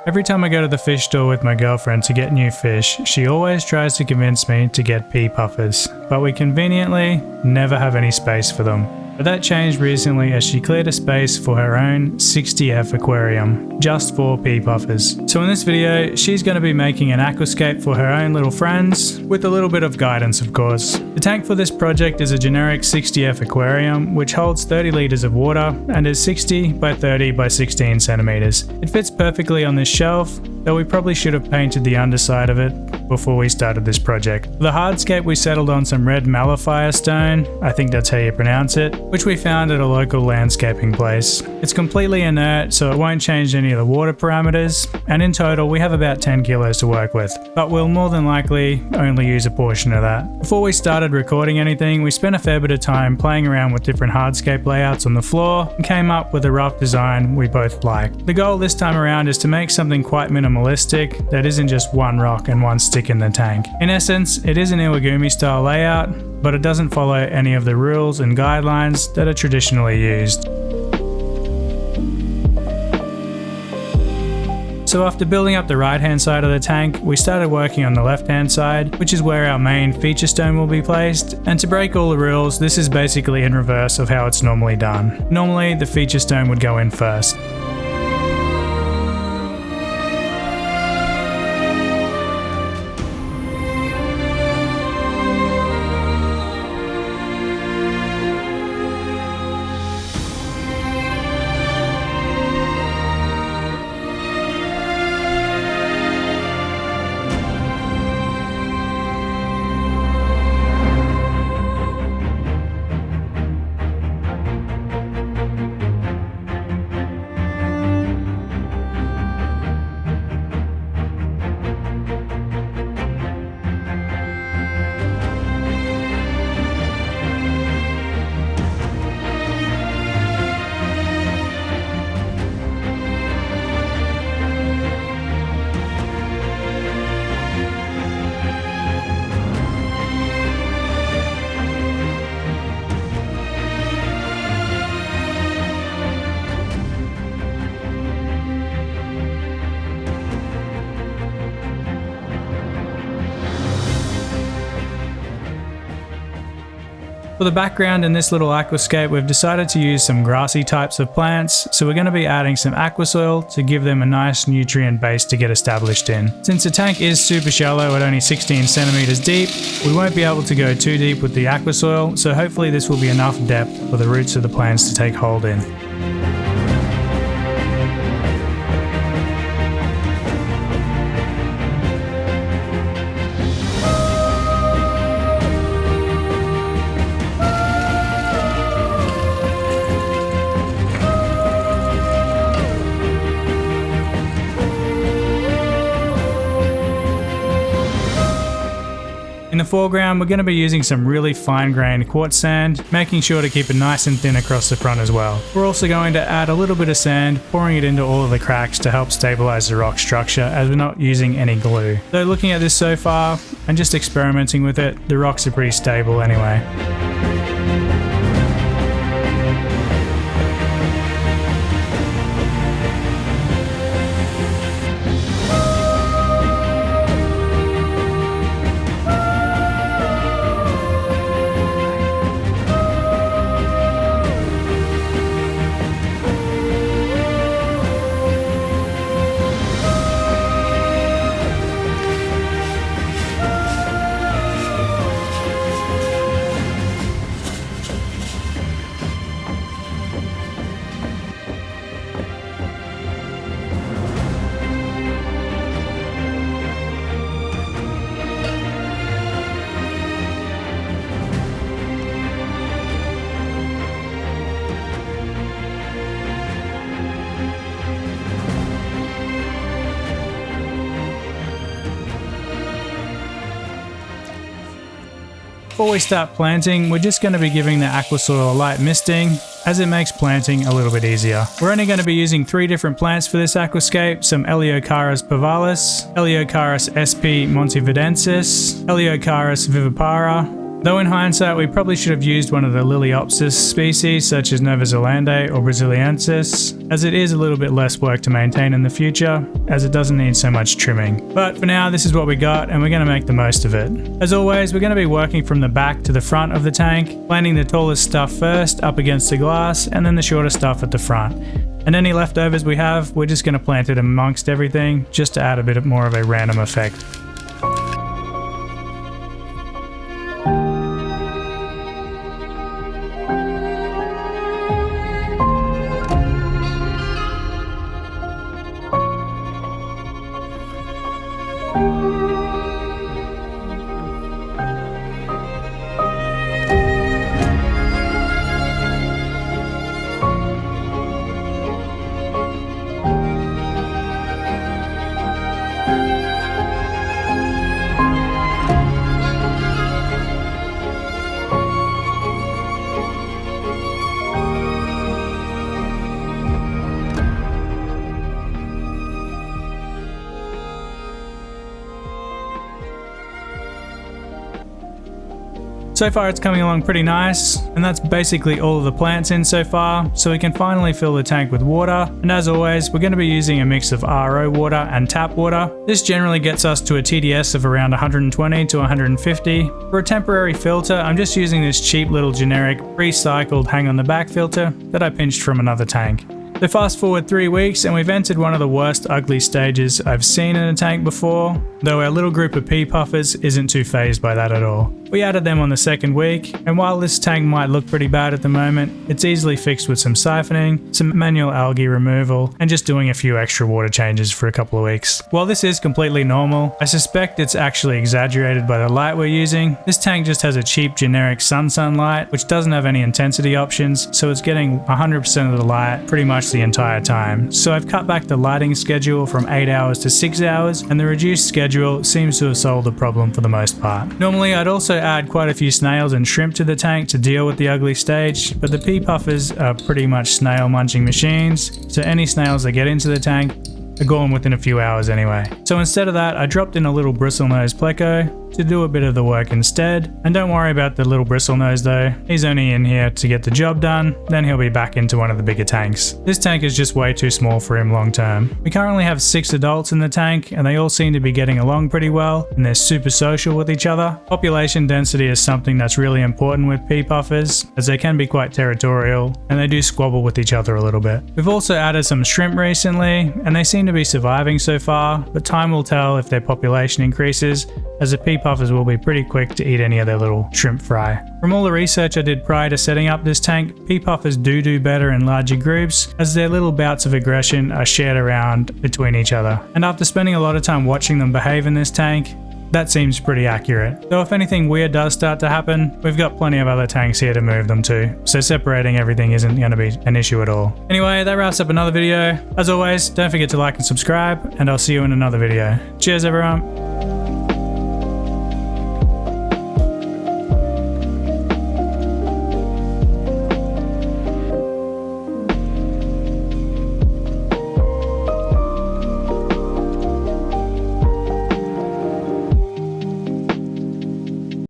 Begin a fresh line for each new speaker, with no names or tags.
Every time I go to the fish store with my girlfriend to get new fish, she always tries to convince me to get Pea Puffers, but we conveniently never have any space for them. But that changed recently as she cleared a space for her own 60F aquarium, just for Pea Puffers. So in this video, she's going to be making an aquascape for her own little friends, with a little bit of guidance of course. The tank for this project is a generic 60F aquarium, which holds 30 litres of water and is 60 by 30 by 16 centimetres. It fits perfectly on this shelf, though we probably should have painted the underside of it before we started this project. For the hardscape, we settled on some red Melaphyre stone, I think that's how you pronounce it, which we found at a local landscaping place. It's completely inert, so it won't change any of the water parameters, and in total we have about 10 kilos to work with, but we'll more than likely only use a portion of that. Before we started recording anything, we spent a fair bit of time playing around with different hardscape layouts on the floor and came up with a rough design we both like. The goal this time around is to make something quite minimalistic that isn't just one rock and one stick in the tank. In essence, it is an Iwagumi style layout, but it doesn't follow any of the rules and guidelines that are traditionally used. So after building up the right hand side of the tank, we started working on the left hand side, which is where our main feature stone will be placed. And to break all the rules, this is basically in reverse of how it's normally done. Normally, the feature stone would go in first. For the background in this little aquascape, we've decided to use some grassy types of plants, so we're going to be adding some aquasoil to give them a nice nutrient base to get established in. Since the tank is super shallow at only 16 centimeters deep, we won't be able to go too deep with the aquasoil, so hopefully this will be enough depth for the roots of the plants to take hold in. In the foreground, we're going to be using some really fine-grained quartz sand, making sure to keep it nice and thin across the front as well. We're also going to add a little bit of sand, pouring it into all of the cracks to help stabilize the rock structure, as we're not using any glue. Though looking at this so far, and just experimenting with it, the rocks are pretty stable anyway. Before we start planting, we're just going to be giving the aquasoil a light misting, as it makes planting a little bit easier. We're only going to be using 3 different plants for this aquascape, some Eleocharis parvulus, Eleocharis sp Montevidensis, Eleocharis vivipara, Though in hindsight we probably should have used one of the Liliopsis species such as Nova Zelandae or Brasiliensis, as it is a little bit less work to maintain in the future, as it doesn't need so much trimming. But for now this is what we got and we're going to make the most of it. As always, we're going to be working from the back to the front of the tank, planting the tallest stuff first up against the glass and then the shorter stuff at the front. And any leftovers we have, we're just going to plant it amongst everything just to add a bit more of a random effect. So far it's coming along pretty nice, and that's basically all of the plants in so far, so we can finally fill the tank with water. And as always, we're going to be using a mix of RO water and tap water. This generally gets us to a TDS of around 120 to 150. For a temporary filter, I'm just using this cheap little generic recycled hang on the back filter that I pinched from another tank. So fast forward 3 weeks and we've entered one of the worst ugly stages I've seen in a tank before, though our little group of Pea Puffers isn't too phased by that at all. We added them on the second week, and while this tank might look pretty bad at the moment, it's easily fixed with some siphoning, some manual algae removal, and just doing a few extra water changes for a couple of weeks. While this is completely normal, I suspect it's actually exaggerated by the light we're using. This tank just has a cheap generic SunSun light, which doesn't have any intensity options, so it's getting 100% of the light pretty much the entire time. So I've cut back the lighting schedule from 8 hours to 6 hours, and the reduced schedule seems to have solved the problem for the most part. Normally I'd also add quite a few snails and shrimp to the tank to deal with the ugly stage, but the Pea Puffers are pretty much snail munching machines, so any snails that get into the tank are gone within a few hours anyway. So instead of that, I dropped in a little bristlenose pleco to do a bit of the work instead. And don't worry about the little bristlenose though, he's only in here to get the job done, then he'll be back into one of the bigger tanks. This tank is just way too small for him long term. We currently have 6 adults in the tank and they all seem to be getting along pretty well and they're super social with each other. Population density is something that's really important with Pea Puffers, as they can be quite territorial and they do squabble with each other a little bit. We've also added some shrimp recently and they seem to be surviving so far, but time will tell if their population increases, as the Pea Puffers will be pretty quick to eat any of their little shrimp fry. From all the research I did prior to setting up this tank, Pea Puffers do better in larger groups, as their little bouts of aggression are shared around between each other. And after spending a lot of time watching them behave in this tank, that seems pretty accurate. Though if anything weird does start to happen, we've got plenty of other tanks here to move them to, so separating everything isn't going to be an issue at all. Anyway, that wraps up another video. As always, don't forget to like and subscribe, and I'll see you in another video. Cheers everyone!